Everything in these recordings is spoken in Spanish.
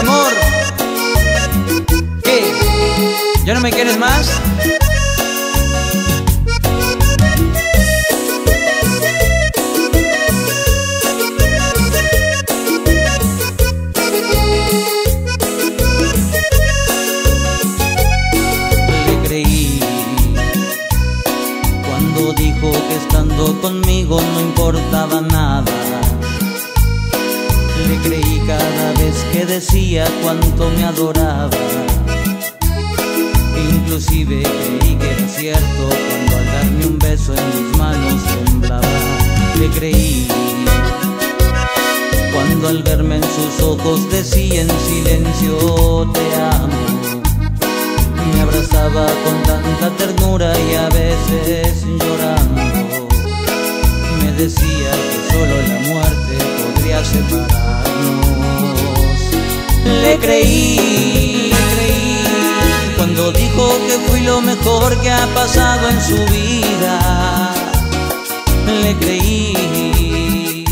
amor. ¿Qué? ¿Ya no me quieres más? Le creí cuando dijo que estando conmigo no importaba nada. Le creí cada vez que decía cuánto me adoraba. Inclusive creí que era cierto cuando al darme un beso en mis manos temblaba. Le creí cuando al verme en sus ojos decía en silencio te amo. Me abrazaba con tanta ternura y a veces llorando me decía que solo la muerte podría separarnos. Le creí cuando dijo que fui lo mejor que ha pasado en su vida. Le creí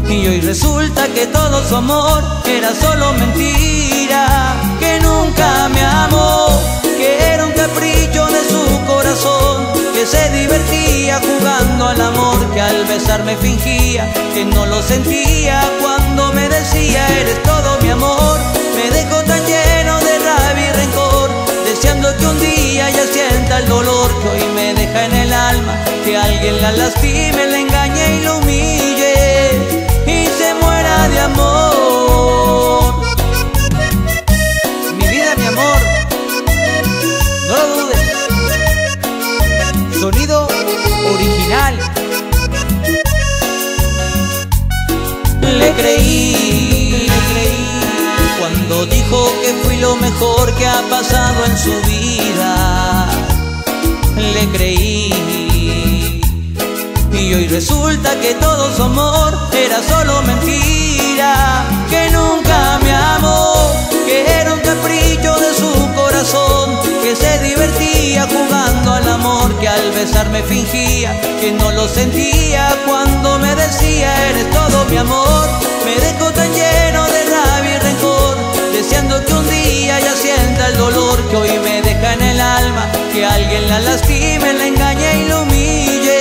y hoy resulta que todo su amor era solo mentira, que nunca me amó, que era un capricho de su corazón, que se divertía jugando al amor, que al besarme fingía que no lo sentía cuando me decía eres todo mi amor. Me dejó tan lleno de rabia y rencor, deseando que un día ya sienta el dolor que hoy me deja en el alma, que alguien la lastime, la engañe y la humille y se muera de amor. Mi vida, mi amor, no lo dudes. Sonido original. Le creí cuando dijo que fui lo mejor que ha pasado en su vida. Le creí y hoy resulta que todo su amor era solo mentira, que nunca me amó, que era un capricho de su corazón, que se divertía jugando al amor, que al besarme fingía que no lo sentía cuando me decía eres todo mi amor. Me dejó tan lleno de rabia y rencor, deseando que un día ya sienta el dolor que hoy me deja en el alma, que alguien la lastime, la engañe y la humille